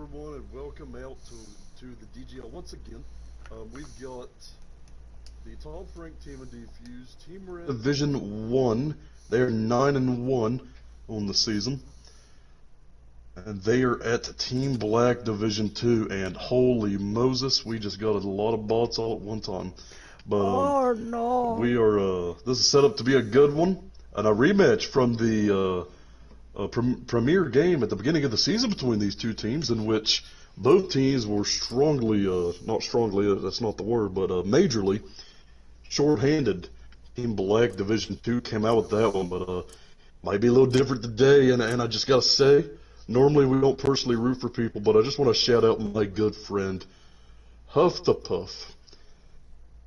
everyone, and welcome out to the DGL once again. We've got the top-ranked team of Dfuze, Team Red Division 1. They're 9-1 on the season. And they are at Team Black Division 2, and holy Moses, we just got a lot of bots all at one time. But oh no! We are this is set up to be a good one, and a rematch from the premier game at the beginning of the season between these two teams, in which both teams were strongly, not strongly, that's not the word, but majorly short-handed. Team Black Division 2 came out with that one, but might be a little different today, and I just gotta say, normally we don't personally root for people, but I just want to shout out my good friend, HuffthePuff.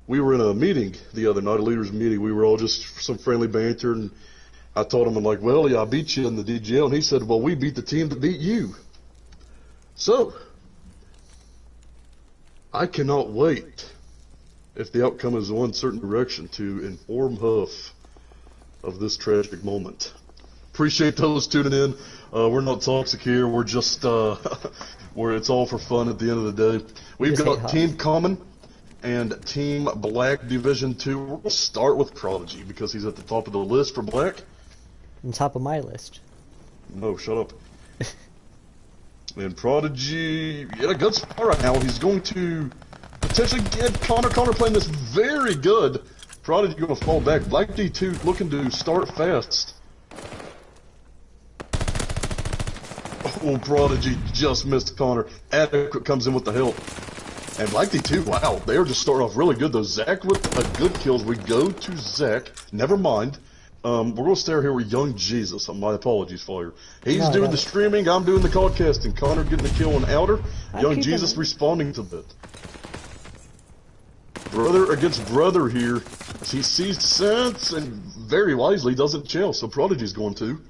We were in a meeting the other night, a leaders meeting. We were all just some friendly banter, and I told him, I'm like, well, yeah, I beat you in the DGL, and he said, well, we beat the team that beat you. So, I cannot wait, if the outcome is one certain direction, to inform Huff of this tragic moment. Appreciate those tuning in. We're not toxic here. We're just, it's all for fun at the end of the day. We've got Team Common and Team Black Division 2. We're going to start with Prodigy, because he's at the top of the list for Black. On top of my list. No, shut up. And Prodigy, in a good spot right now. He's going to potentially get Connor playing this very good. Prodigy going to fall back. Black D2 looking to start fast. Oh, Prodigy just missed Connor. Adequate comes in with the help. And Black D2, wow, they are just starting off really good though. Zach with a good kills. We go to Zach. Never mind. We're going to stay here with Young Jesus. My apologies, Fire. He's doing the streaming, I'm doing the codcasting. Connor getting the kill on Outer. Young Jesus responding to that. Brother against brother here. He sees sense and very wisely doesn't chill, so Prodigy's going to.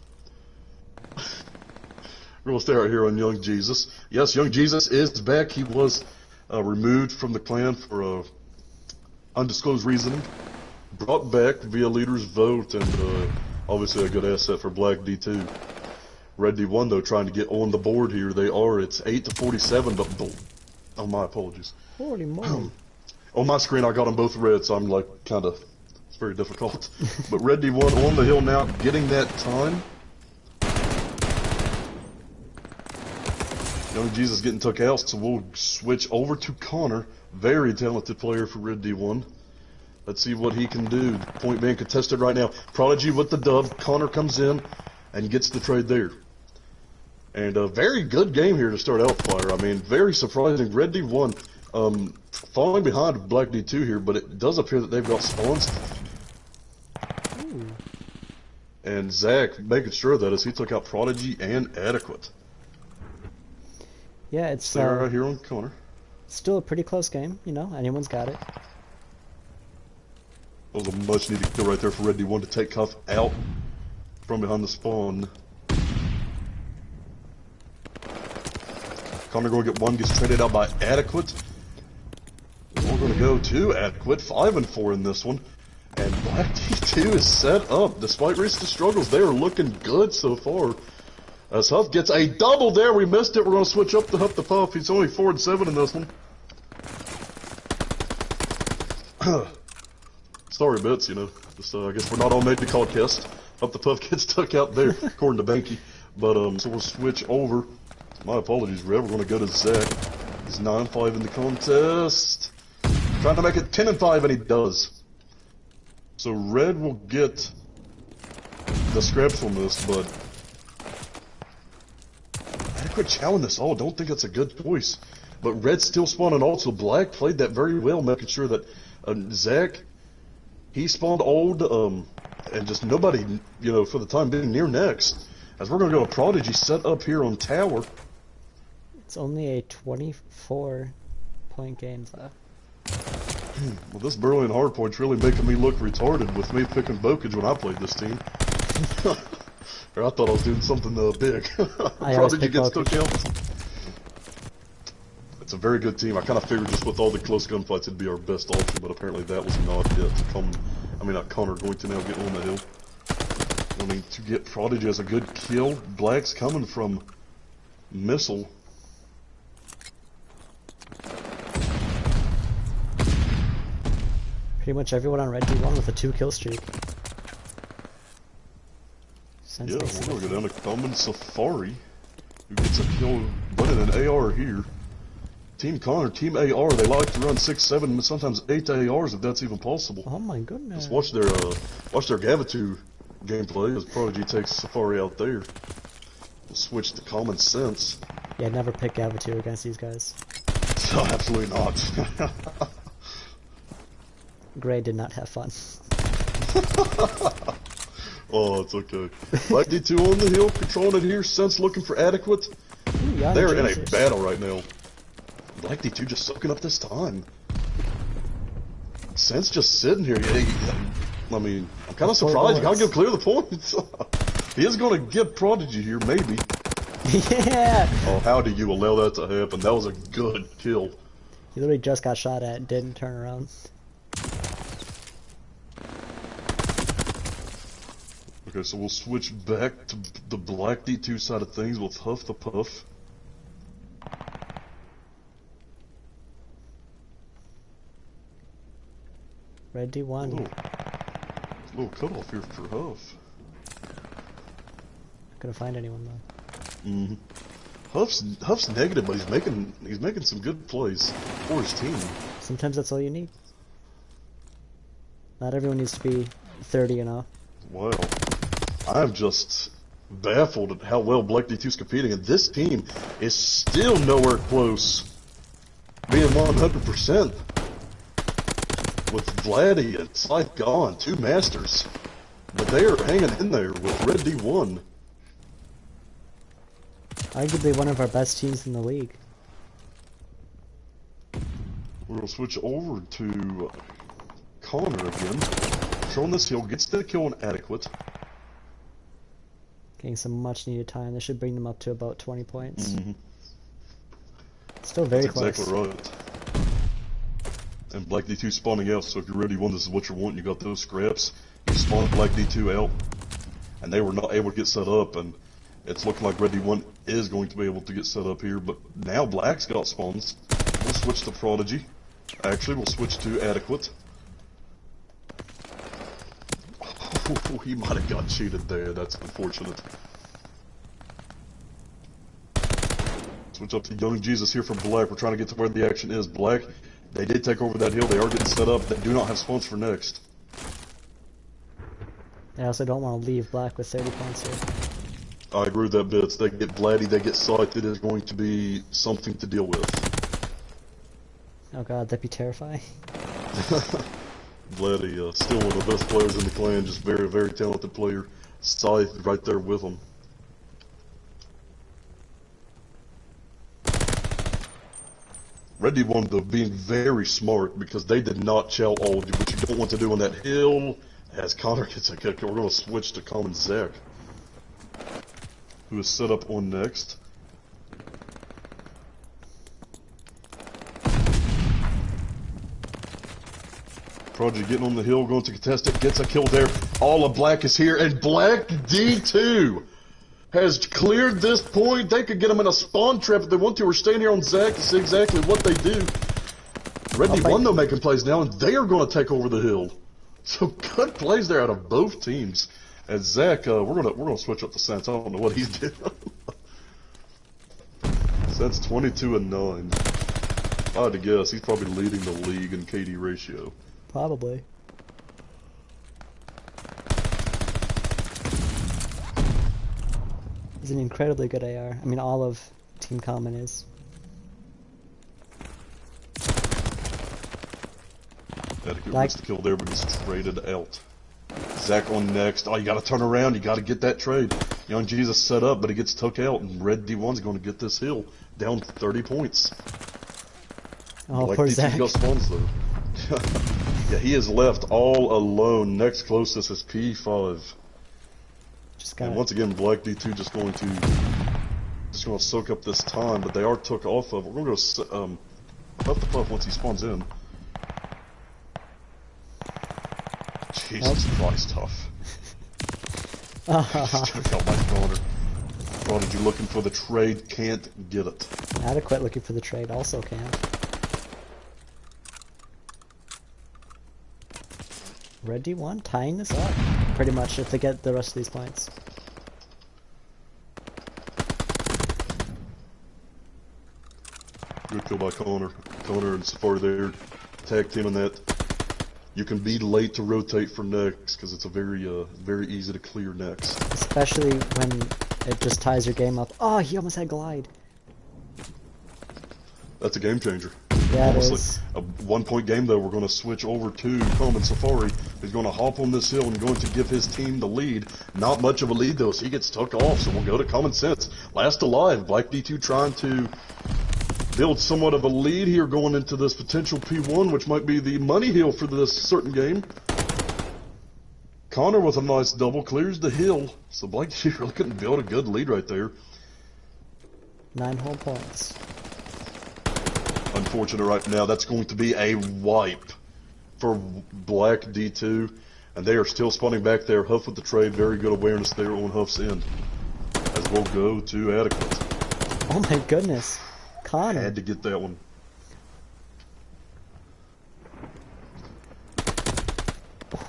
We're going to stay right here on Young Jesus. Yes, Young Jesus is back. He was removed from the clan for undisclosed reasoning. Brought back via leader's vote, and obviously a good asset for Black D2. Red D1 though trying to get on the board here. They are. It's 8-47, but oh, my apologies. Holy moly! On my screen I got them both red, so I'm like kind of, it's very difficult. But Red D1 on the hill now, getting that time. Young Jesus getting took out, so we'll switch over to Connor. Very talented player for Red D1. Let's see what he can do. Point being contested right now. Prodigy with the dub. Connor comes in and gets the trade there. And a very good game here to start out, Fire. I mean, very surprising. Red D1 falling behind Black D2 here, but it does appear that they've got spawns. Ooh. And Zach making sure that as he took out Prodigy and Adequate. Yeah, it's right here on Connor. Still a pretty close game, you know, anyone's got it. That was a much needed kill right there for Red D1 to take Huff out from behind the spawn. Connor going to get one, gets traded out by Adequate. We're going to go to Adequate, 5-4 in this one. And Black D2 is set up. Despite recent struggles, they are looking good so far. As Huff gets a double there, we missed it. We're going to switch up to HuffthePuff. He's only 4-7 in this one. Sorry, Bits, you know. Just, I guess we're not all made to call cast. HuffthePuff gets stuck out there, according to Banky. But, so we'll switch over. My apologies, Red. We're going to go to Zach. He's 9-5 in the contest. Trying to make it 10-5, and he does. So Red will get the scraps on this, but Adequate challenge this all. Don't think it's a good choice. But Red still spawning ult, so Black played that very well, making sure that Zach, he spawned old, and just nobody, you know, for the time being near next. As we're going to go to Prodigy set up here on Tower. It's only a 24-point game, though. Well, this Burley and Hardpoint's really making me look retarded with me picking Bokage when I played this team. Or I thought I was doing something big. Prodigy gets took out. It's a very good team. I kind of figured just with all the close gunfights it'd be our best option, but apparently that was not it. Connor going to now get on the hill. I mean, to get Prodigy as a good kill. Black's coming from Missile. Pretty much everyone on Red D1 with a 2-kill streak. Yeah, we're gonna go down to Common Safari, who gets a kill running an AR here. Team Connor, Team AR, they like to run 6, 7, sometimes 8 ARs if that's even possible. Oh my goodness. Just watch their Gavitu gameplay as Prodigy takes Safari out there. We'll switch to Common Sense. Yeah, never pick Gavitu against these guys. No, absolutely not. Gray did not have fun. Oh, it's okay. Black D2 on the hill, controlling it here. Sense looking for adequate. Ooh, They're in a battle right now. Black D2 just soaking up this time. Sense just sitting here. I mean, I'm kind of surprised. You gotta give clear the points. He is going to get Prodigy here, maybe. Yeah! Oh, how do you allow that to happen? That was a good kill. He literally just got shot at and didn't turn around. Okay, so we'll switch back to the Black D2 side of things with HuffthePuff. Red D1. A little cutoff here for Huff. Couldn't find anyone though. Mm-hmm. Huff's negative, but he's making some good plays for his team. Sometimes that's all you need. Not everyone needs to be 30 and up. Wow. I'm just baffled at how well Black D2's competing, and this team is still nowhere close being 100%. With Vladdy and Scythe gone, 2 masters. But they are hanging in there with Red D1. Arguably one of our best teams in the league. We're going to switch over to Connor again. Controlling this hill, gets the kill on adequate. Getting some much needed time. This should bring them up to about 20 points. Mm-hmm. Still very That's close. exactly right. And Black D2 spawning out, so if you're ready one, this is what you're wanting. You got those scraps. You spawned Black D2 out, and they were not able to get set up, and it's looking like Red D1 is going to be able to get set up here, but now Black's got spawns. We'll switch to Prodigy. Actually, we'll switch to Adequate. Oh, he might have got cheated there. That's unfortunate. Switch up to Young Jesus here from Black. We're trying to get to where the action is. Black, they did take over that hill. They are getting set up. They do not have spawns for next. I also don't want to leave Black with 30 points here. I agree with that bit. They get Vladdy, they get Scythe. It is going to be something to deal with. Oh god, that'd be terrifying. Vladdy, still one of the best players in the clan. Just very, very talented player. Scythe right there with him. Red D1 though being very smart because they did not chow all, what you don't want to do on that hill. As Connor gets a kick, we're going to switch to Common Zach, who is set up on next. Prodigy getting on the hill, going to contest it, gets a kill there. All of Black is here, and Black D2 has cleared this point. They could get him in a spawn trap if they want to, or staying here on Zach to see exactly what they do. Red D1 though making plays now, and they are going to take over the hill. So good plays there out of both teams. And Zach, we're gonna switch up the Sense. I don't know what he's doing. Sense 22-9. If I had to guess, he's probably leading the league in KD ratio. Probably. He's an incredibly good AR. I mean, all of Team Common is. Etiquette wants to kill there, but he's traded out. Zach on next. Oh, you gotta turn around. You gotta get that trade. Young Jesus set up, but he gets took out, and Red D1's going to get this hill down 30 points. Oh, Black poor D2 Zach. got spawns though. Yeah, he is left all alone. Next closest is P5. Just got And once again, Black D2 just going to soak up this time, but they are took off of. We're going to go HuffthePuff once he spawns in. Jesus Christ, Huff. Took out my spawner. Prodigy looking for the trade, can't get it. Adequate looking for the trade, also can't. Red D1 tying this up, pretty much, if they get the rest of these points. Good kill by Connor. Connor and Safari there, tag teaming that. You can be late to rotate for next because it's a very easy to clear next. Especially when it just ties your game up. Oh, he almost had glide. That's a game changer. Yeah, Honestly, it is. a 1-point game though. We're going to switch over to Common Safari. He's going to hop on this hill and going to give his team the lead. Not much of a lead though, so he gets took off. So we'll go to Common Sense. Last alive. Black D2 trying to build somewhat of a lead here going into this potential P1, which might be the money hill for this certain game. Connor with a nice double clears the hill. So Black D2 really couldn't build a good lead right there. 9 whole points. Unfortunate right now. That's going to be a wipe for Black D2. And they are still spawning back there. Huff with the trade. Very good awareness there on Huff's end. As we'll go to Adequate. Oh my goodness. Connor. Had to get that one.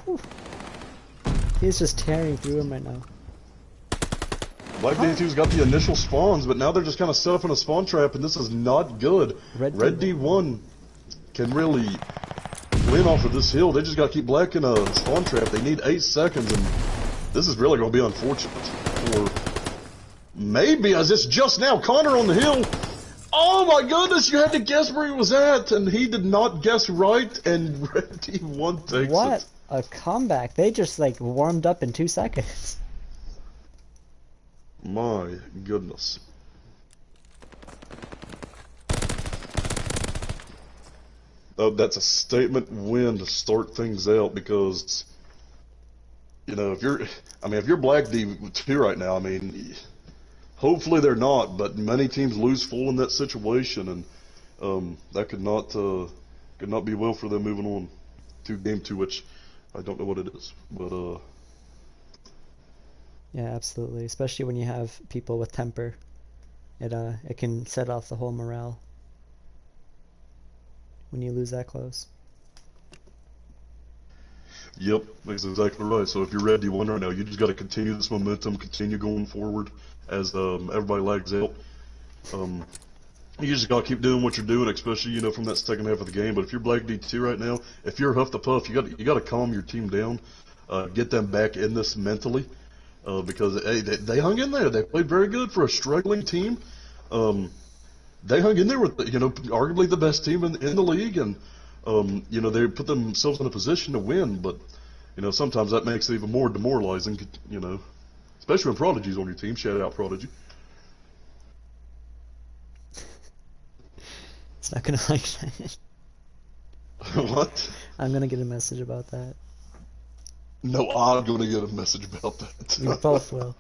Whew. He's just tearing through him right now. Black D2's got the initial spawns, but now they're just kind of set up in a spawn trap, and this is not good. Red D1 can really win off of this hill. They just got to keep Black in a spawn trap. They need 8 seconds, and this is really going to be unfortunate. For maybe, as it's just now, Connor on the hill. Oh my goodness, you had to guess where he was at, and he did not guess right, and Red D1 takes it. What a comeback. They just, like, warmed up in 2 seconds. My goodness. Oh, that's a statement win to start things out because, you know, if you're Black D2 right now, I mean, hopefully they're not, but many teams lose full in that situation, and that could not be well for them moving on to game 2, which I don't know what it is, but Yeah, absolutely. Especially when you have people with temper, it can set off the whole morale when you lose that close. Yep, that's exactly right. So if you're Red D1 right now, you just got to continue this momentum, continue going forward as everybody lags out. You just got to keep doing what you're doing, especially, you know, from that second half of the game. But if you're Black D2 right now, if you're HuffthePuff, you got to calm your team down, get them back in this mentally, because hey, they hung in there. They played very good for a struggling team. They hung in there with, you know, arguably the best team in the league, and you know, they put themselves in a position to win. But you know, sometimes that makes it even more demoralizing. You know, especially when Prodigy's on your team. Shout out Prodigy. It's not gonna like that. What? I'm gonna get a message about that. No, I'm gonna get a message about that. You both will.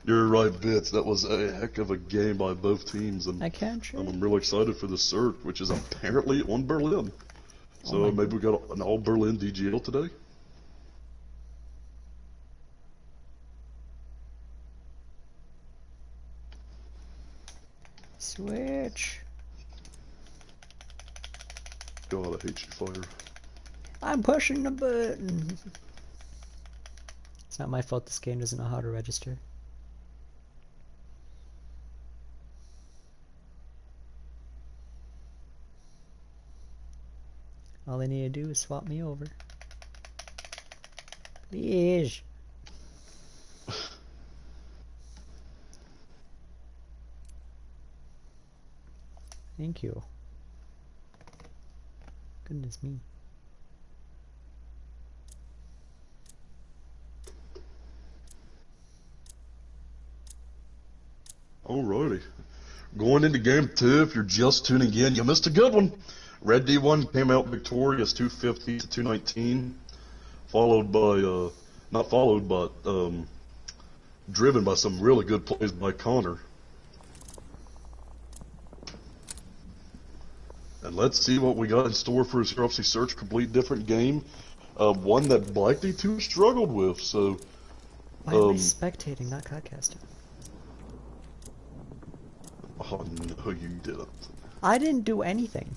You're right, Bits. That was a heck of a game by both teams, and I can't trade. I'm really excited for the cert, which is apparently on Berlin. So maybe we got an all Berlin DGL today. Switch. God, I hate you, Fire. I'm pushing the button. It's not my fault this game doesn't know how to register. All they need to do is swap me over. Please. Thank you. Goodness me. Alrighty. Going into game 2, if you're just tuning in, you missed a good one. Red D1 came out victorious 250 to 219, followed by, not followed, but driven by some really good plays by Connor. And let's see what we got in store for us here. Obviously, search complete different game, one that Black D2 struggled with. So, why am I spectating, not podcasting? Oh no, you didn't. I didn't do anything.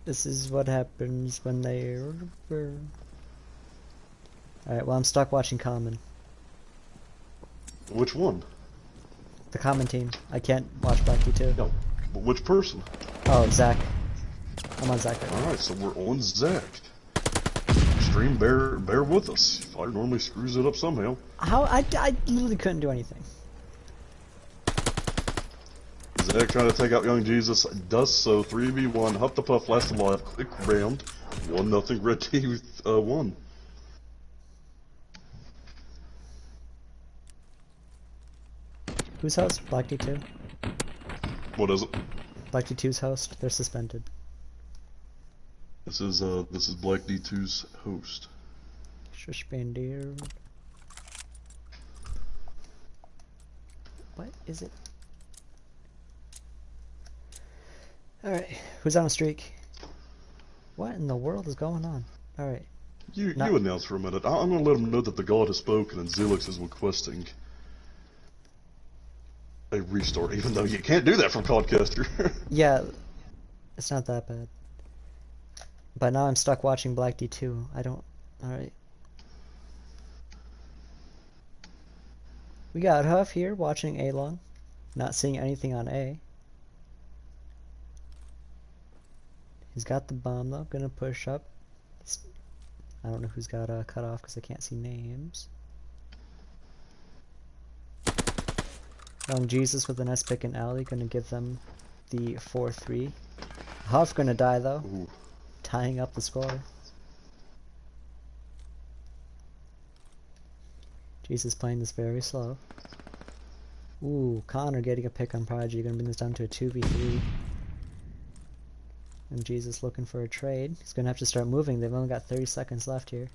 This is what happens when they... Alright, well I'm stuck watching Common. Which one? The Common team. I can't watch Black D2. No, but which person? Oh, Zach. I'm on Zach right now. Alright, so we're on Zach. Stream, bear with us. Fire normally screws it up somehow. How? I literally couldn't do anything. Zach trying to take out Young Jesus. Does so. 3v1. HuffthePuff last alive. Quick round. 1-0. Red team won. Whose host? Black D2. What is it? Black D2's host. They're suspended. This is Black D2's host. Suspended. What is it? Alright, who's on a streak? What in the world is going on? Alright. You announce for a minute. I'm going to let him know that the God has spoken and Zelix is requesting a restart, even though you can't do that from Codcaster. Yeah, it's not that bad. But now I'm stuck watching Black D2. I don't... Alright. We got Huff here watching A long. Not seeing anything on A. He's got the bomb though. Gonna push up. I don't know who's got cut off because I can't see names. Young Jesus with a nice pick and alley. Gonna give them the 4-3. Huff gonna die though. Ooh. Tying up the score. Jesus playing this very slow. Ooh, Connor getting a pick on Prodigy. Gonna bring this down to a 2v3. And Jesus looking for a trade. He's gonna have to start moving. They've only got 30 seconds left here.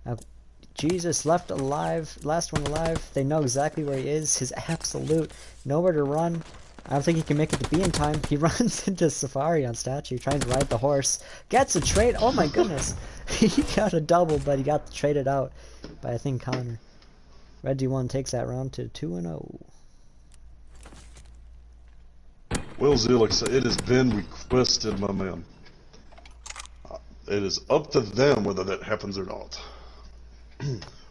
Now, Jesus left alive. Last one alive. They know exactly where he is. His absolute nowhere to run. I don't think he can make it to B in time. He runs into Safari on statue, trying to ride the horse. Gets a trade. Oh my goodness. He got a double, but he got traded out by, I think, Connor. Red D1 takes that round to 2-0. Well, Zelix, it has been requested, my man. It is up to them whether that happens or not.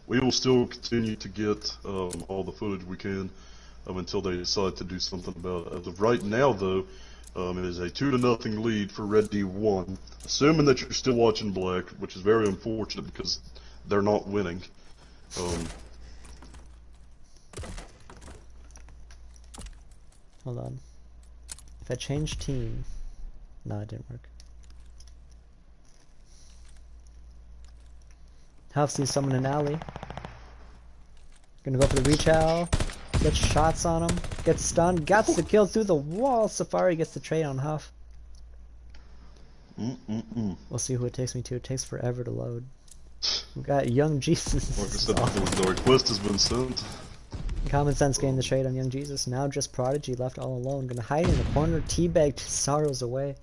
We will still continue to get all the footage we can until they decide to do something about it. As of right now, though, it is a 2-0 lead for Red D1. Assuming that you're still watching Black, which is very unfortunate because they're not winning. Hold on. If I change team... No, it didn't work. Huff sees someone in alley. Gonna go for the reach out. Gets shots on him. Gets stunned. Gets the kill through the wall. Safari gets the trade on Huff. We'll see who it takes me to. It takes forever to load. We got Young Jesus. Like I said, the request has been sent. Common Sense getting the trade on Young Jesus. Now just Prodigy left all alone. Gonna hide in the corner. Teabagged Sorrows away.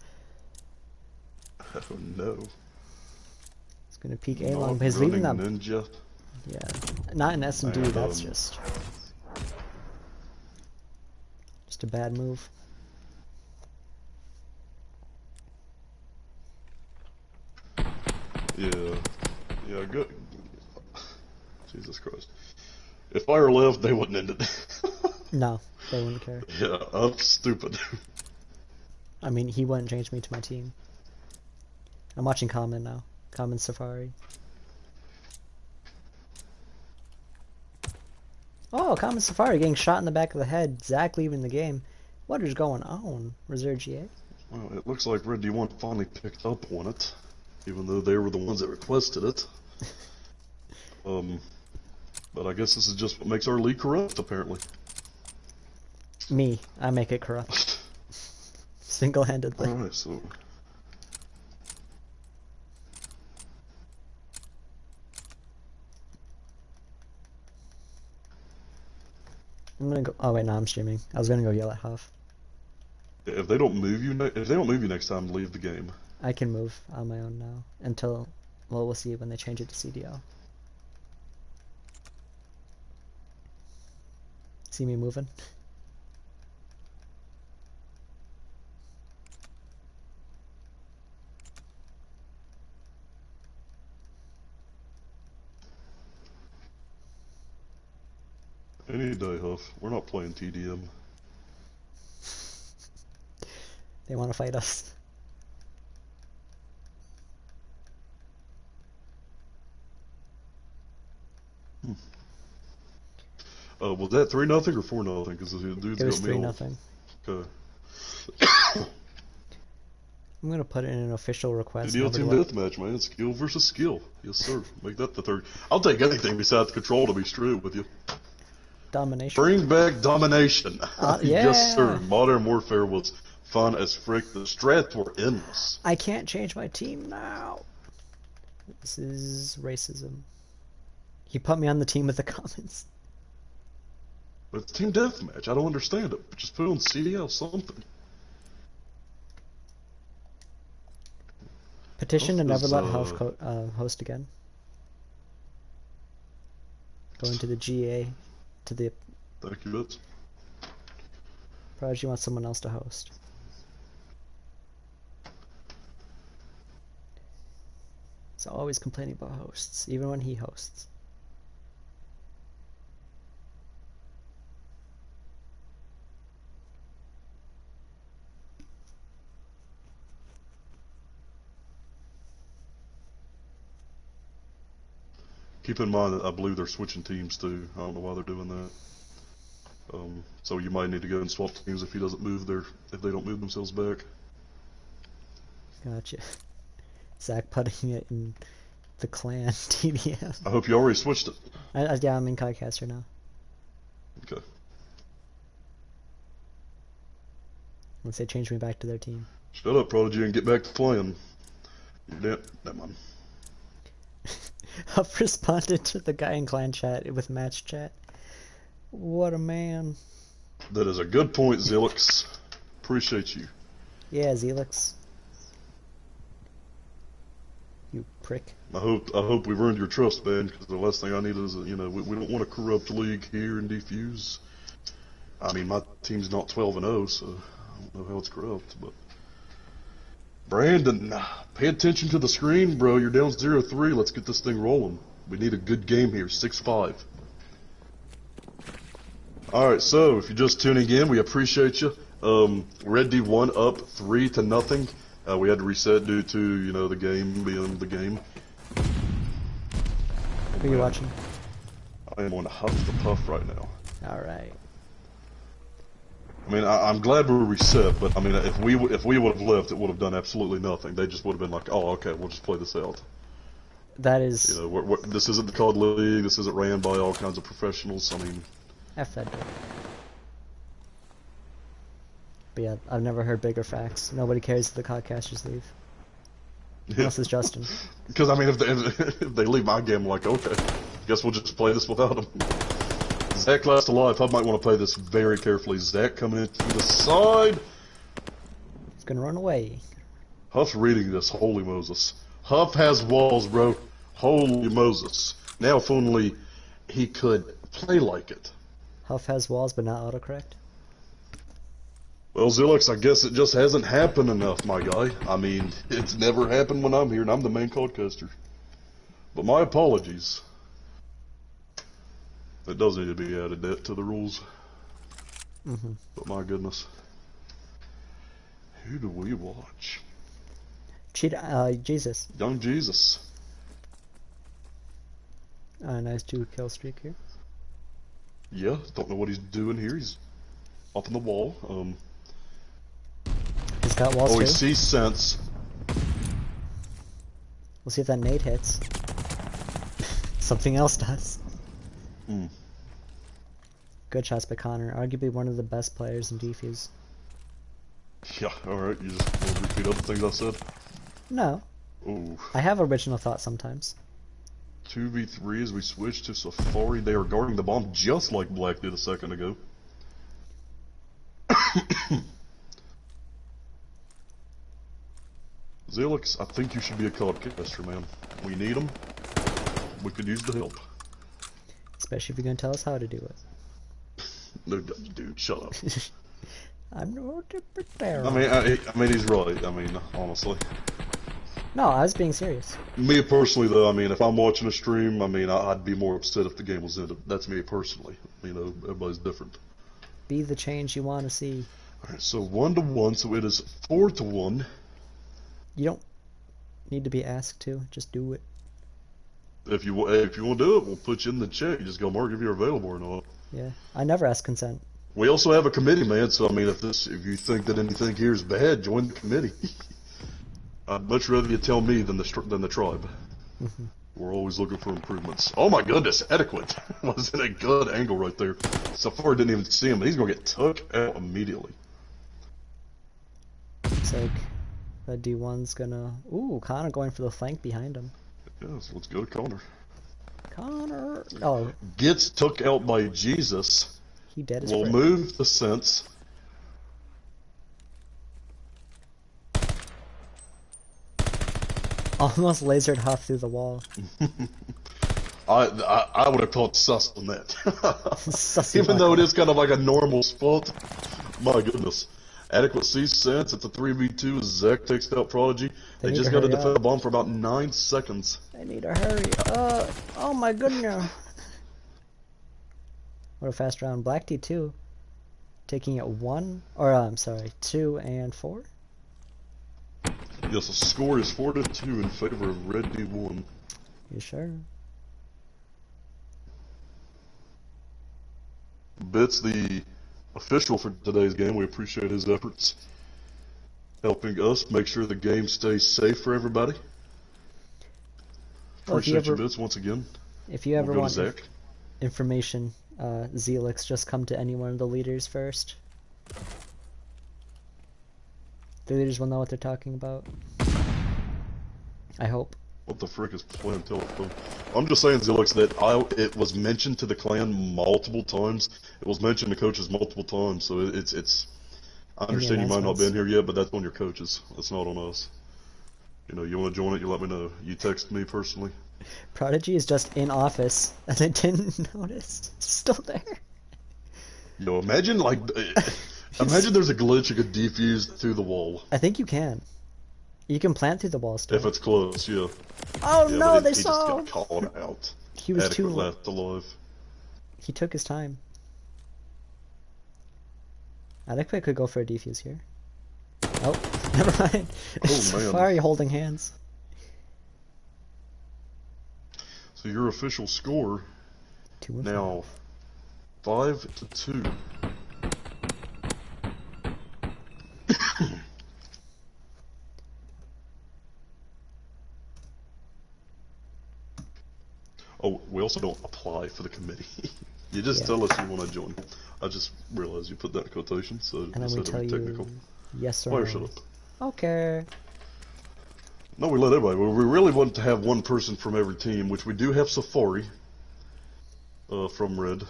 Oh no. He's gonna peek A long, but he's leaving them. Ninja. Yeah. Not an S&D, that's just a bad move. Yeah, good. Jesus Christ. If Fire left, they wouldn't end it. No, they wouldn't care. Yeah, I'm stupid. I mean, he wouldn't change me to my team. I'm watching Common now. Common Safari. Oh, Common Safari getting shot in the back of the head. Zach leaving the game. What is going on? Reserve GA? Well, it looks like Red D1 finally picked up on it, even though they were the ones that requested it. But I guess this is just what makes our league corrupt, apparently. Me. I make it corrupt. Single-handedly. Alright, so... I'm gonna go. Oh wait, no, I'm streaming. I was gonna go yell at Huff. If they don't move you, next time, leave the game. I can move on my own now until, well, we'll see when they change it to CDL. See me moving? Any day, Huff. We're not playing TDM. They want to fight us. Was that 3-0 or 4-0? Because the dude's It was got me 3-0. Okay. I'm gonna put in an official request. DGL team deathmatch, man. Skill versus skill. Yes, sir. Make that the third. I'll take anything besides control, to be straight with you. Domination. Bring back domination. Yeah. Yes, sir. Modern Warfare was fun as frick. The strats were endless. I can't change my team now. This is racism. He put me on the team with the comments. But it's team deathmatch. I don't understand it. Just put on CDL something. Petition to never let Huff Huff host again. Going to the GA, to the Thank you, Bits. Prodigy wants someone else to host. He's always complaining about hosts, even when he hosts. Keep in mind that I believe they're switching teams too. I don't know why they're doing that. So you might need to go and swap teams if he doesn't move if they don't move themselves back. Gotcha. Zach putting it in the clan TDM. I hope you already switched it. Yeah, I'm in Codcaster now. Okay. Once they change me back to their team. Shut up, Prodigy, and get back to playing. You're dead. Never mind. I've responded to the guy in clan chat with match chat. What a man. That is a good point, Zilix. Appreciate you. Yeah, Zelix. You prick. I hope we've earned your trust, man, because the last thing I need is, we don't want a corrupt league here in Dfuze. I mean, my team's not 12-0, so I don't know how it's corrupt, but... Brandon, pay attention to the screen, bro. You're down 0-3. Let's get this thing rolling. We need a good game here, 6-5. Alright, so, if you're just tuning in, we appreciate you. Red D1 up 3-0. We had to reset due to, the game being the game. Who are you watching? I am on HuffthePuff right now. Alright. I mean, I'm glad we reset, but I mean, if we would have left, it would have done absolutely nothing. They just would have been like, oh, okay, we'll just play this out. That is... This isn't the COD League, this isn't ran by all kinds of professionals, I mean... F that dude. But yeah, I've never heard bigger facts. Nobody cares if the Codcasters leave. Unless it's Justin. Because, I mean, if they leave my game, I'm like, okay, guess we'll just play this without them. Zach last alive, I might want to play this very carefully. Zach coming in to the side. He's gonna run away. Huff's reading this, holy Moses. Huff has walls, bro. Holy Moses. Now if only he could play like it. Huff has walls, but not autocorrect. Well, Zilix, I guess it just hasn't happened enough, my guy. I mean, it's never happened when I'm here, and I'm the main podcaster. But my apologies. It does need to be added to the rules. But my goodness. Who do we watch? Jesus. Young Jesus. Nice 2-kill streak here. Yeah, don't know what he's doing here. He's up in the wall. He's got walls too. He sees sense. We'll see if that nade hits. Something else does. Good shots by Connor. Arguably one of the best players in Dfuze. Yeah, alright. You just want to repeat other things I said? No. Ooh. I have original thoughts sometimes. 2v3 as we switch to Safari. They are guarding the bomb just like Black did a second ago. Zilix, I think you should be a codcaster, man. We need them. We could use the help. Especially if you're going to tell us how to do it. No, dude, shut up. I'm no different there. I mean, he's right. I mean, honestly. No, I was being serious. Me personally, though, I mean, if I'm watching a stream, I mean, I'd be more upset if the game was ended. That's me personally. You know, everybody's different. Be the change you want to see. Alright, so 1-1, so it is 4-1. You don't need to be asked to. Just do it. If you want to do it, we'll put you in the chat. You just go mark if you're available or not. Yeah, I never ask consent. We also have a committee, man. So I mean, if you think that anything here is bad, join the committee. I'd much rather you tell me than the tribe. Mm-hmm. We're always looking for improvements. Oh my goodness, adequate. Was in a good angle right there. Safari didn't even see him, but he's gonna get took out immediately. Looks like that D1's gonna. Ooh, Connor going for the flank behind him. Yes, let's go to Connor. Connor. Oh, Gets took out by Jesus. he dead as Will frick. move the sense. Almost lasered Huff through the wall. I would have called sus on that. Sussy Even black though it hole. is kind of like a normal spot. My goodness. Adequate C sense. It's a 3v2. Zach takes out Prodigy. They need just to got to hurry defend up. the bomb for about 9 seconds. I need to hurry. Oh my goodness. What a fast round. Black D2 taking it 2 and 4. Yes, the score is 4-2 in favor of Red D1. You sure? Bit's the official for today's game. We appreciate his efforts, helping us make sure the game stays safe for everybody. Well, Appreciate you, Bits, once again. If you ever We'll go want to Zach. information, Zelix, just come to any one of the leaders first. The leaders will know what they're talking about. I hope. What the frick is playing telephone? I'm just saying, Zilix, that it was mentioned to the clan multiple times. It was mentioned to coaches multiple times, so it's. I understand you might not be in here yet, but that's on your coaches. That's not on us. You know, you want to join it, you let me know. You text me personally. Prodigy is just in office, and I didn't notice. It's still there. Yo, imagine imagine there's a glitch you could defuse through the wall. I think you can. You can plant through the wall still. If it's close, yeah. Oh Yeah, no, but they he saw him. just got called out. He was Adequate too. left alive. He took his time. Adequate could go for a defuse here. Oh, never mind. Oh, man. Why are you holding hands? So your official score 2 and now 5-2. Oh, we also don't apply for the committee. You just Yeah. tell us you want to join. I just realized you put that in quotation, so And then just we had to tell be you technical. yes or Player, no. shut up. Okay. No, we let everybody. We really want to have one person from every team, which we do have Safari from Red.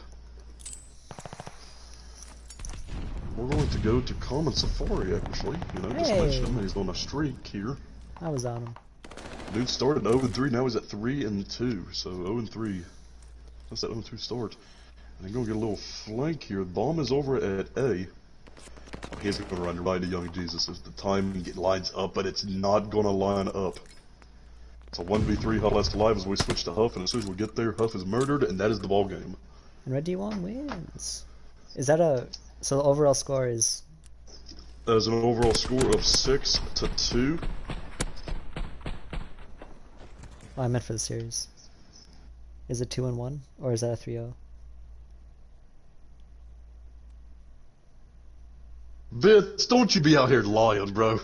We're going to go to Common Safari, actually. You know, just mention him. He's on a streak here. I was on him. Dude started 0-3, now he's at 3-2. So 0-3. That's that 0-2 start. And they're going to get a little flank here. The bomb is over at A. He's going to run right to Young Jesus if the timing lines up, but it's not going to line up. It's a 1v3 Huff last alive as we switch to Huff, and as soon as we get there, Huff is murdered, and that is the ball game. And Red D1 wins. Is that a... So the overall score is... There's an overall score of 6-2. Oh, I meant for the series. Is it 2-1? Or is that a 3-0? Vince, don't you be out here lying, bro.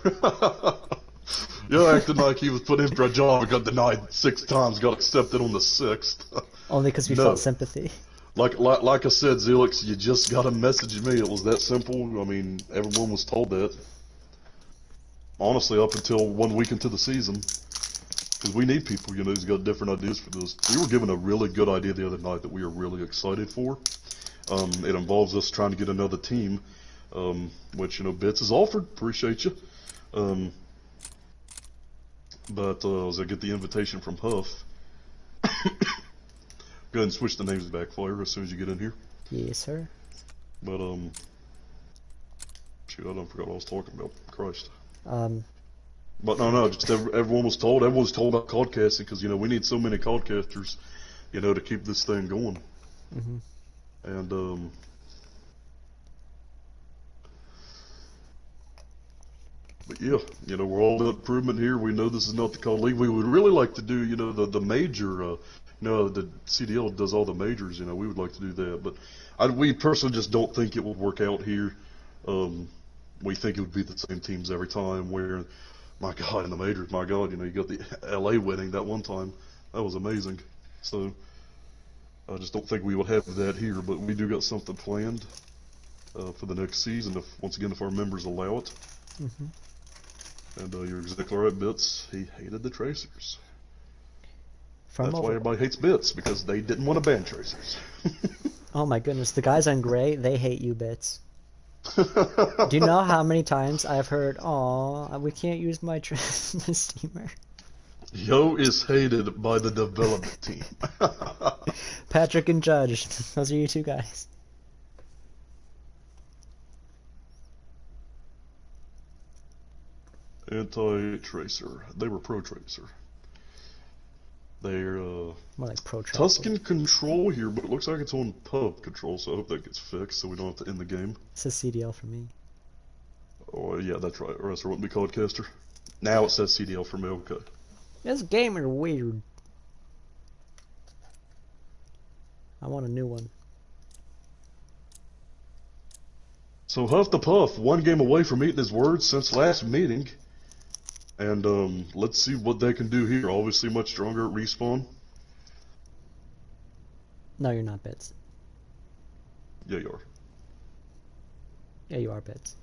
You're acting like he was put in for a job and got denied 6 times, got accepted on the 6th. Only because we No. felt sympathy. Like I said, Zelix, you just got to message me. It was that simple. I mean, everyone was told that. Honestly, up until 1 week into the season. Because we need people, you know, who's got different ideas for this. We were given a really good idea the other night that we are really excited for. It involves us trying to get another team, which, you know, Bits has offered. Appreciate you. But as I get the invitation from Huff, go ahead and switch the names back, Fire, as soon as you get in here. Yes, sir. But shoot, I don't forgot what I was talking about. Christ. But no, just everyone was told about codcasting because we need so many codcasters, to keep this thing going. And but yeah, we're all about improvement here. We know this is not the COD League. We would really like to do, the major, the CDL does all the majors. We would like to do that, but we personally just don't think it would work out here. We think it would be the same teams every time. Where, my God, in the majors, my God, you got the LA winning that one time. That was amazing. So I just don't think we would have that here, but we do got something planned for the next season. Once again, if our members allow it. And you're exactly right, Bits. He hated the Tracers. That's why everybody hates Bits, because they didn't want to ban Tracers. Oh my goodness, the guys on Gray, they hate you, Bits. Do you know how many times I've heard, "Aw, we can't use my steamer"? Yo is hated by the development team. Patrick and Judge, those are you two guys. Anti-Tracer. They were pro-Tracer. They're more like pro-Tracer. Tuscan control here, but it looks like it's on pub control, so I hope that gets fixed so we don't have to end the game. It says CDL for me. Oh yeah, that's right. Or else there wouldn't be Codcaster. Now it says CDL for me. Okay. This game is weird. I want a new one. So HuffthePuff, one game away from eating his words since last meeting. And let's see what they can do here. Obviously much stronger at respawn. No, you're not, Bits. Yeah, you are. Yeah, you are, Bits.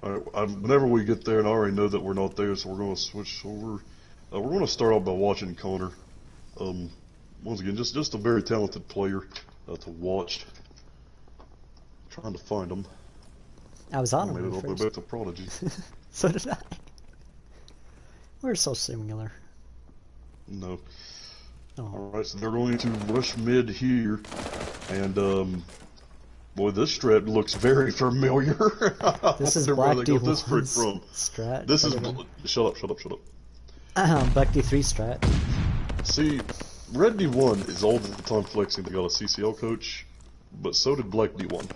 Alright, whenever we get there, and I already know that we're not there, so we're going to switch over. We're going to start off by watching Connor. Once again, just a very talented player to watch. Trying to find him. I was on him. I made it all the way back to Prodigy. So did I. We're so similar. No. Oh. Alright, so they're going to rush mid here. And, boy, this strat looks very familiar. This is Black D1's strat. This is... Shut up. Black D3 strat. See, Red D1 is all the time flexing they got a CCL coach, but so did Black D1.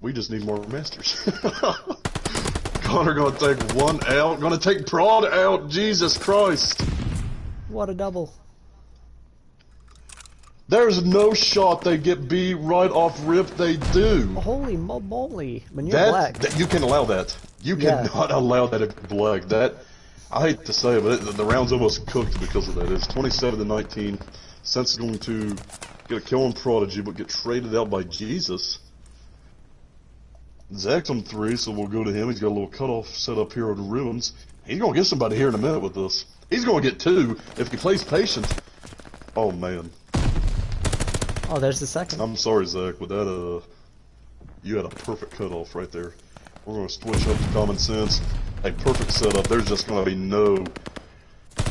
We just need more masters. Connor gonna take one out. Gonna take Prod out. Jesus Christ. What a double. There's no shot they get B right off rip. They do. Holy moly. When you're black. You can allow that. You cannot allow that if you're black. That, I hate to say it, but the round's almost cooked because of that. It's 27-19. Sense is going to get a kill on Prodigy, but get traded out by Jesus. Zach's on 3, so we'll go to him. He's got a little cutoff set up here on Ruins. He's going to get somebody here in a minute with this. He's going to get 2 if he plays patient. Oh, man. Oh, there's the second. I'm sorry, Zach, but that, you had a perfect cutoff right there. We're going to switch up to common sense. A perfect setup. There's just going to be no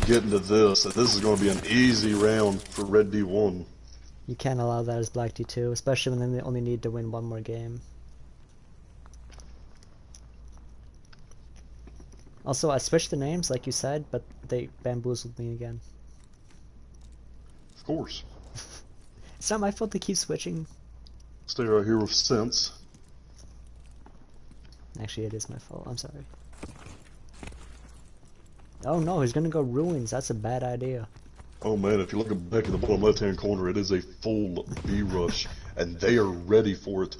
getting to this. This is going to be an easy round for Red D1. You can't allow that as Black D2, especially when they only need to win one more game. Also, I switched the names, like you said, but they bamboozled me again. Of course. It's not my fault they keep switching. Stay right here with sense. Actually, it is my fault. I'm sorry. Oh no, he's gonna go Ruins. That's a bad idea. Oh man, if you look back in the bottom left-hand corner, it is a full B rush, and they are ready for it.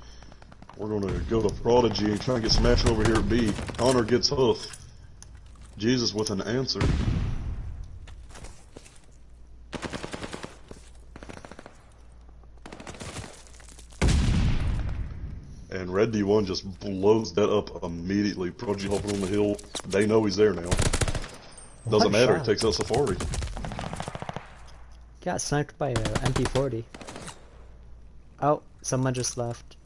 We're gonna go to Prodigy and try and get some action over here at B. Connor gets Huff. Jesus with an answer. And Red D1 just blows that up immediately. Prodigy hopping on the hill. They know he's there now. Doesn't matter, it takes out Safari. Got sniped by a MP40. Oh, someone just left.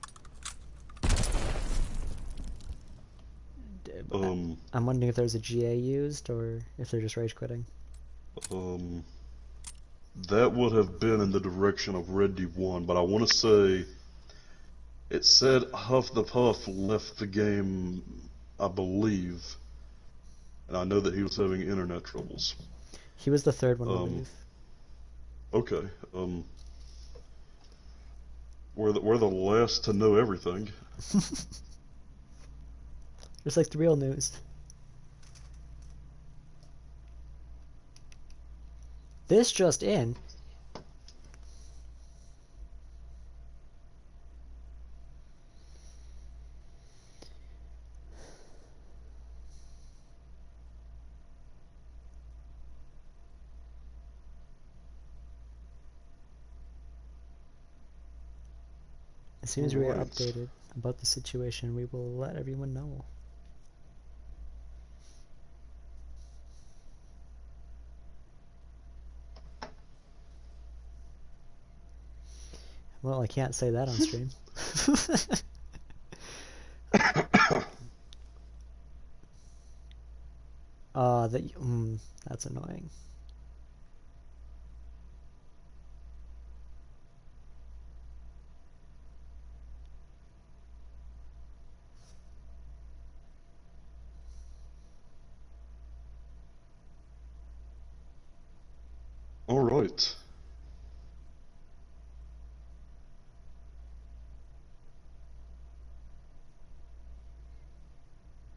I'm wondering if there's a GA used or if they're just rage quitting. that would have been in the direction of Red D1, but I want to say it said HuffthePuff left the game, I believe, and I know that he was having internet troubles. He was the third one to leave. Okay. We're the last to know everything. Just like the real news. This just in. As soon as we are updated about the situation, we will let everyone know. Well, I can't say that on stream. That's annoying. All right.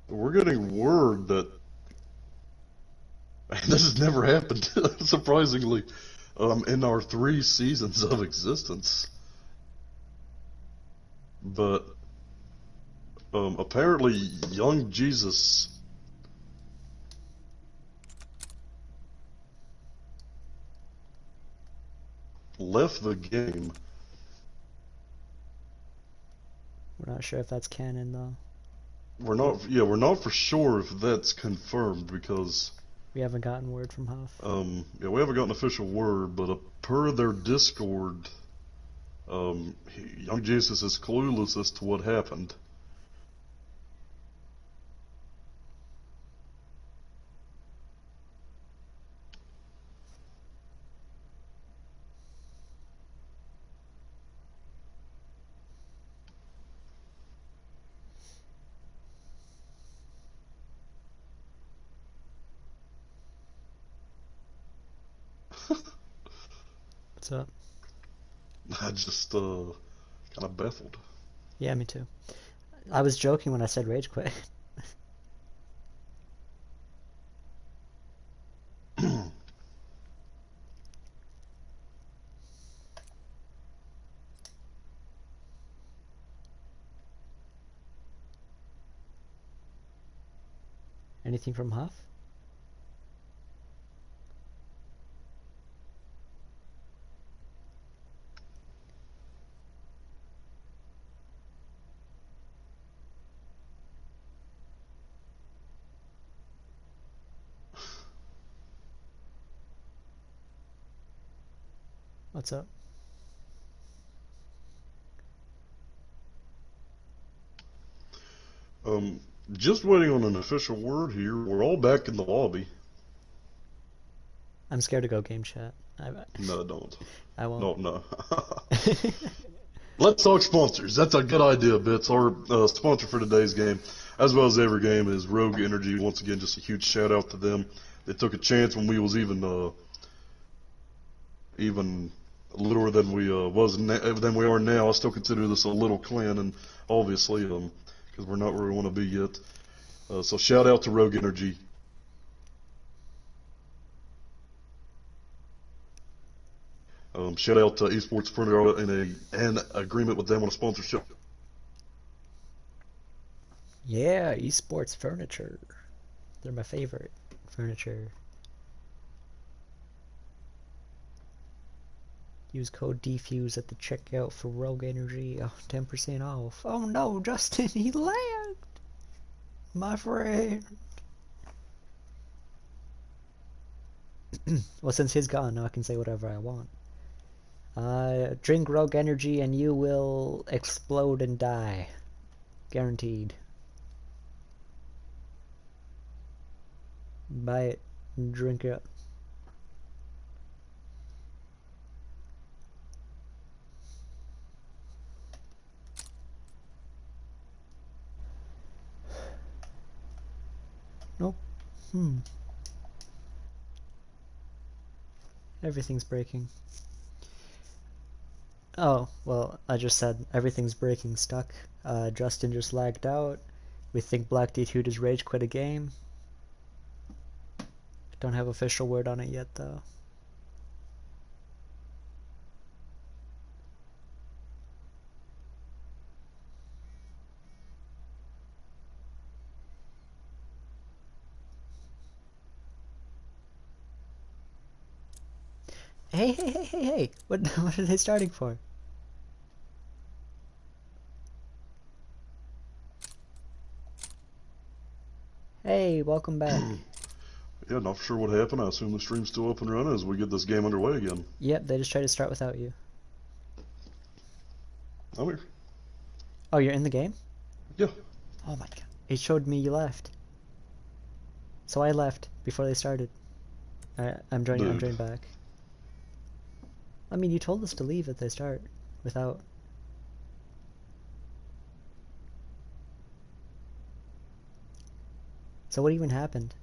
We're getting word that this has never happened, surprisingly, in our 3 seasons of existence. But apparently, young Jesus left the game. We're not sure if that's canon though. We're not for sure if that's confirmed because we haven't gotten word from Huff. We haven't gotten official word, but per their Discord, young Jesus is clueless as to what happened. What's up? I just kind of baffled. Yeah, me too. I was joking when I said rage quit. Anything from Huff? What's up? Just waiting on an official word here. We're all back in the lobby. I'm scared to go game chat. No, don't. I won't. No. Let's talk sponsors. That's a good idea, Bits. Our sponsor for today's game, as well as every game, is Rogue Energy. Once again, just a huge shout out to them. They took a chance when we was even littler than we than we are now. I still consider this a little clan, and obviously, because we're not where we want to be yet. So shout out to Rogue Energy. Shout out to Esports Furniture in an agreement with them on a sponsorship. Yeah, Esports Furniture. They're my favorite furniture. Use code Dfuze at the checkout for Rogue Energy. Oh, 10% off. Oh no, Justin, he lagged! My friend. Well, since he's gone, now I can say whatever I want. Drink Rogue Energy and you will explode and die. Guaranteed. Buy it and drink it. Everything's breaking. Oh, well, I just said everything's breaking stuck. Justin just lagged out. We think Black D2 just rage quit a game. Don't have official word on it yet, though. Hey! What are they starting for? Hey, welcome back. Yeah, not sure what happened. I assume the stream's still up and running as we get this game underway again. Yep, they just tried to start without you. I'm here. Oh, you're in the game? Yeah. Oh my god. It showed me you left. So I left before they started. Alright, I'm joining back. I mean, you told us to leave at the start without. So what even happened?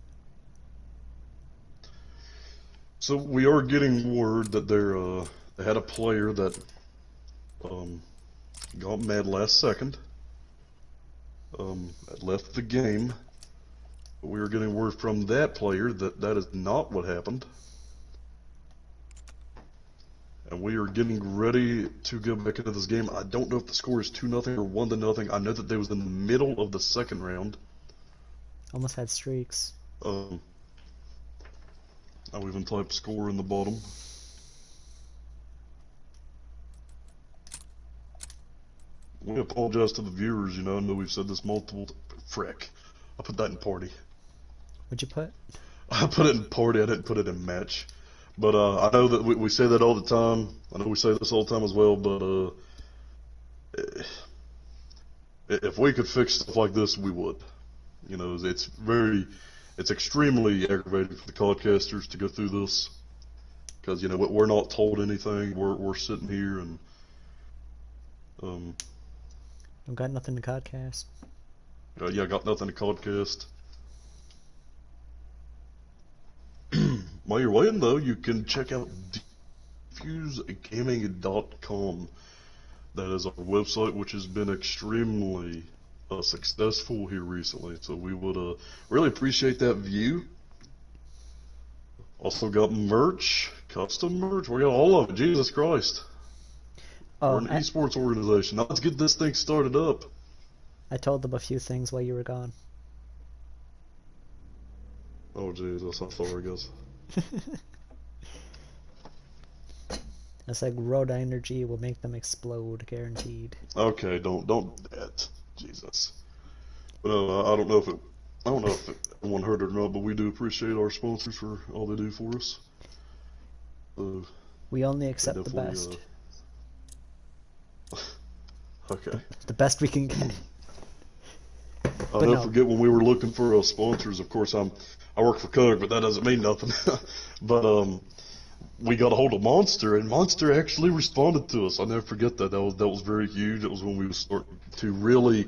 So we are getting word that they had a player that got mad last second, left the game. But we were getting word from that player that that is not what happened. And we are getting ready to go back into this game. I don't know if the score is 2-0 or 1-0. I know that they was in the middle of the second round. Almost had streaks. I've even typed score in the bottom. We apologize to the viewers, you know, I know we've said this multiple frick. I put that in party. What'd you put? I put it in party, I didn't put it in match. But I know that we say that all the time. I know we say this all the time as well, but if we could fix stuff like this, we would. You know, it's extremely aggravating for the podcasters to go through this. Because, you know, we're not told anything. We're sitting here and... I've got nothing to podcast. Yeah, got nothing to podcast. While you're waiting, though, you can check out DfuzeGaming.com. That is our website, which has been extremely successful here recently. So we would really appreciate that view. Also got merch, custom merch. We got all of it. Jesus Christ. Oh, We're an esports organization. Now let's get this thing started up. I told them a few things while you were gone. Oh Jesus, I'm sorry, guys. It's like road energy will make them explode, guaranteed. Okay, don't that. Jesus. But I don't know if anyone heard it or not, but we do appreciate our sponsors for all they do for us. We only accept the best. Okay. The best we can get. Don't forget when we were looking for sponsors. Of course, I work for Cook, but that doesn't mean nothing. But we got a hold of Monster, and Monster actually responded to us. I'll never forget that. That was very huge. It was when we were starting to really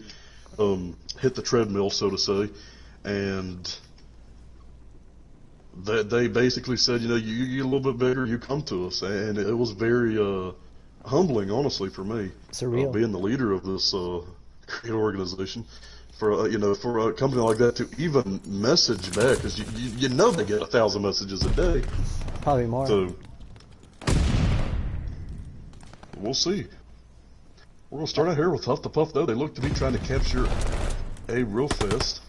hit the treadmill, so to say, and they basically said, you know, you get a little bit bigger, you come to us, and it was very humbling, honestly, for me. Surreal. Being the leader of this great organization. For for a company like that to even message back, because you know they get 1,000 messages a day. Probably more. So we'll see. We're gonna start out here with HuffthePuff, though. They look to be trying to capture A real fast.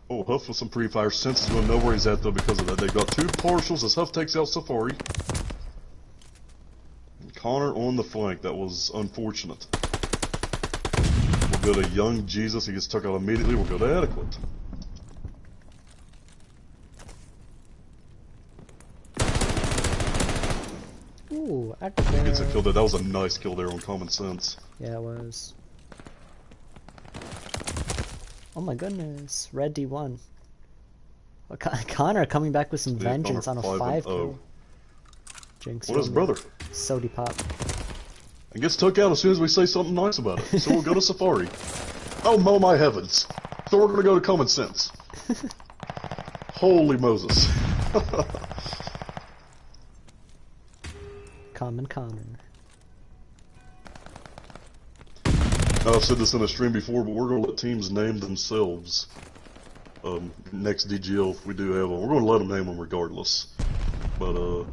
Oh, Huff with some pre-fire. Sense is going to know where he's at, though, because of that. They've got two partials as Huff takes out Safari. And Connor on the flank. That was unfortunate. We'll go to Young Jesus. He gets took out immediately. We'll go to Adequate. Ooh, He gets a kill there. That was a nice kill there on Common Sense. Yeah, it was. Oh my goodness. Red D1. Well, Connor coming back with some vengeance on a 5-kill. Jinx. What is brother? Sody pop. And gets took out as soon as we say something nice about it. So we'll go to Safari. Oh my heavens. So we're going to go to Common Sense. Holy Moses. Common. I've said this in a stream before, but we're going to let teams name themselves. Next DGL, if we do have one, we're going to let them name them regardless. But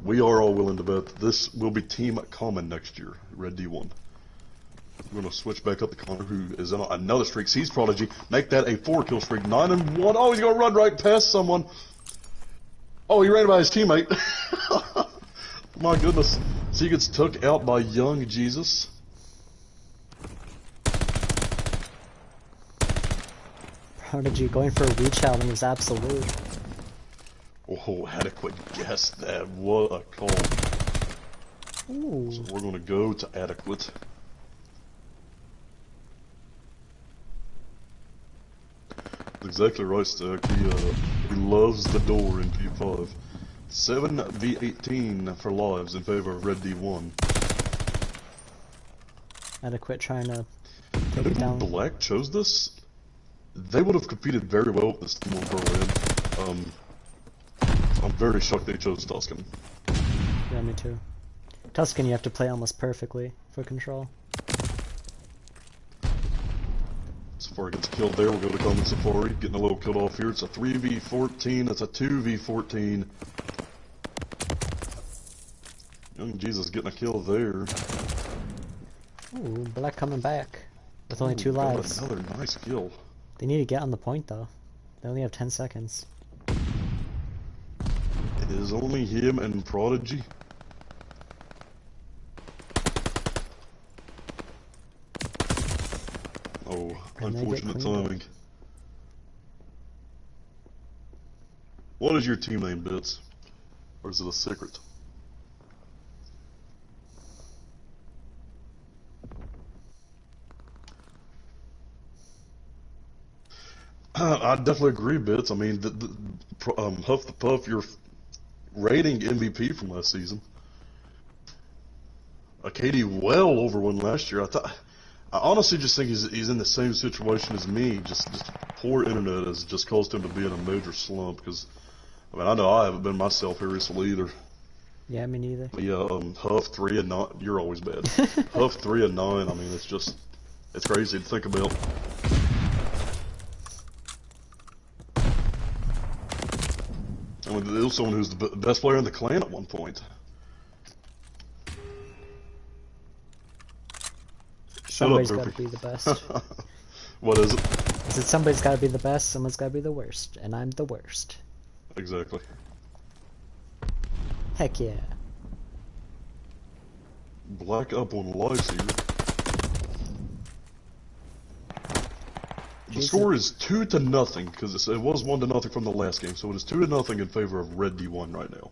we are all willing to bet that this will be Team Common next year, Red D1. We're going to switch back up to Connor, who is on another streak. Sees Prodigy, make that a 4-kill streak, 9-1. Oh, he's going to run right past someone. Oh, he ran by his teammate. My goodness. So he gets took out by young Jesus. Prodigy going for a reach out and was absolute. Oh, adequate guess that. What a call. Ooh. So we're going to go to adequate. Exactly right, Stack. He loves the door in P5. 7v18 for lives in favor of Red D1. Adequate trying to I take think it down. Black chose this. They would have competed very well with this team on Berlin. I'm very shocked they chose Tuscan. Yeah, me too. Tuscan, you have to play almost perfectly for control. Safari gets killed there. We'll go to Common Safari. Getting a little killed off here. It's a 3v14. It's a 2v14. Young Jesus getting a kill there. Ooh, Black coming back with only 2 got lives. Another nice kill. They need to get on the point though. They only have 10 seconds. It is only him and Prodigy. Oh, And they get unfortunate cleaned up. timing. What is your team name, Bits? Or is it a secret? I definitely agree, Bits. I mean, HuffthePuff, your rating MVP from last season. Katie well over one last year. I honestly just think he's in the same situation as me. Just poor internet has just caused him to be in a major slump. Because I mean, I know I haven't been myself here recently either. Yeah, me neither. But yeah, Huff 3 and 9. You're always bad. Huff 3 and 9. I mean, it's crazy to think about. I mean, there was someone who's the best player in the clan at one point. Shut up, Somebody's got to Goofy. be the best. What is it? I said somebody's got to be the best, someone's got to be the worst, and I'm the worst. Exactly. Heck yeah. Black up on lives here. The Jesus. score is 2-0 because it was 1-0 from the last game, so it is 2-0 in favor of Red D1 right now.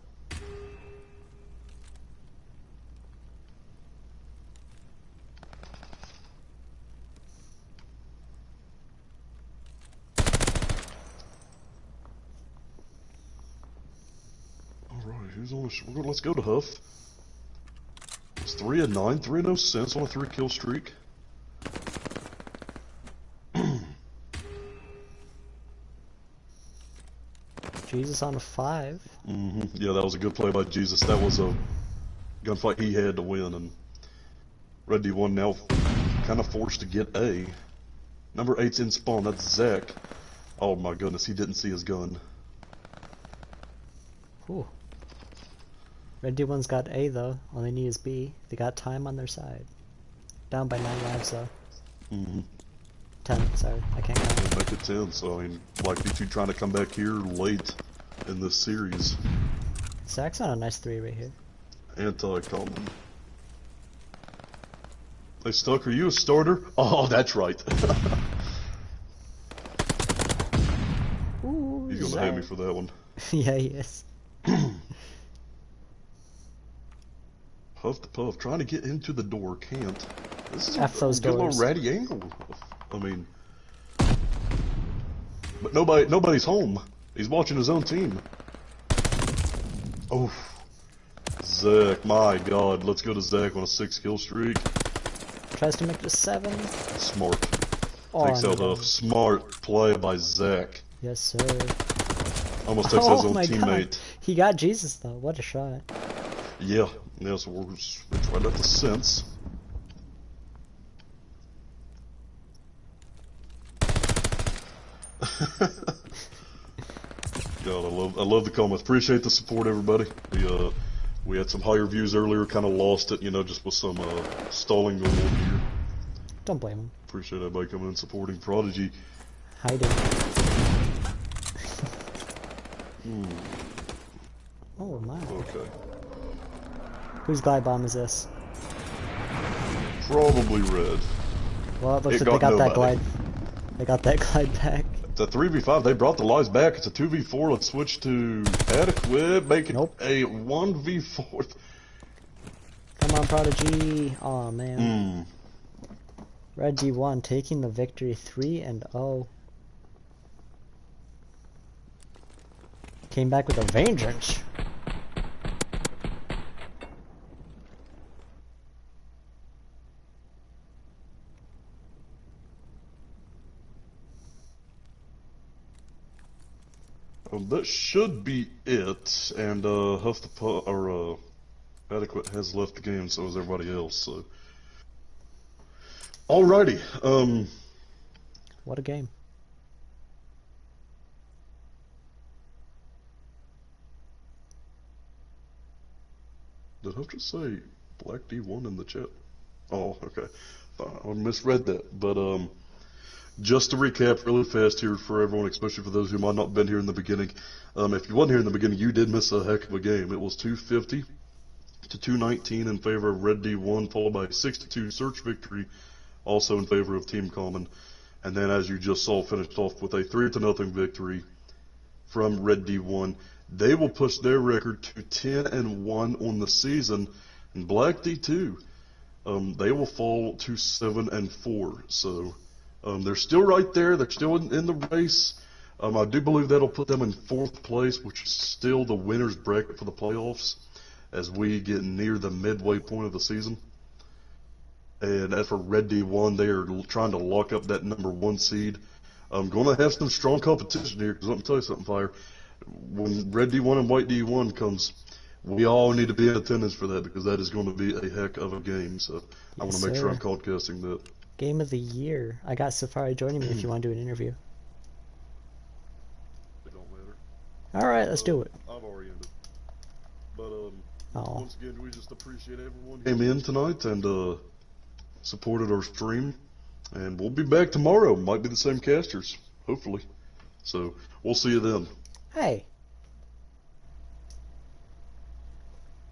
Alright, who's on the let's go to Huff. It's 3-9, 3-0 cents on a 3-kill streak. Jesus on a 5. Yeah, that was a good play by Jesus. That was a gunfight he had to win, and Red D1 now kind of forced to get A. Number 8's in spawn, that's Zach. Oh my goodness, he didn't see his gun. Ooh. Red D1's got A though, all they need is B. They got time on their side. Down by 9 lives though. 10, sorry, I can't count. They make it 10, so I mean, like D2 trying to come back here late in this series. Zach's on a nice 3 right here. Anti-common. Hey Stuck, are you a starter? Oh, that's right. Ooh, He's gonna hate me for that one. Yeah, he is. HuffthePuff trying to get into the door, can't. This is F a those good little doors. ratty angle. I mean, but nobody's home. He's watching his own team. Oh, Zach, my God, let's go to Zach on a 6-kill streak. Tries to make it a 7. Smart. Oh, Takes out no. a smart play by Zach. Yes, sir. Almost takes out his Oh own my teammate. god. He got Jesus though. What a shot. Yeah, so we're right at the sense. God, I love the comments. Appreciate the support, everybody. We had some higher views earlier, kind of lost it, just with some stalling going on here. Don't blame him. Appreciate everybody coming and supporting Prodigy. Hiding. Oh my. Okay. Whose glide bomb is this? Probably red. Well, it looks It like they got got that nobody. glide. They got that glide back. It's a 3v5. They brought the lives back. It's a 2v4. Let's switch to adequate. Make it Nope. a 1v4. Come on, Prodigy. Aw, man. Red D1 taking the victory 3-0. Came back with a vengeance. That should be it. And HuffthePuff or Adequate has left the game, so has everybody else. So, alrighty. What a game. Did Huff just say Black D1 in the chat? Oh, okay. I misread that. But just to recap really fast here for everyone, especially for those who might not have been here in the beginning. If you wasn't here in the beginning, you did miss a heck of a game. It was 250 to 219 in favor of Red D1, followed by a 6-2 search victory, also in favor of Team Common. And then, as you just saw, finished off with a 3-0 victory from Red D1. They will push their record to 10-1 on the season, and Black D2, they will fall to 7-4. So they're still right there. They're still in the race. I do believe that'll put them in 4th place, which is still the winner's bracket for the playoffs as we get near the midway point of the season. And as for Red D1, they are trying to lock up that #1 seed. I'm going to have some strong competition here, because let me tell you something, Fire. When Red D1 and White D1 comes, we all need to be in attendance for that, because that is going to be a heck of a game. So I want to make sure I'm podcasting that. Game of the year. I got Safari joining me if you want to do an interview. It don't matter. Alright, let's do it. I've already ended. But Oh. once again, we just appreciate everyone who came in tonight and supported our stream. And we'll be back tomorrow. Might be the same casters, hopefully. So we'll see you then. Hey,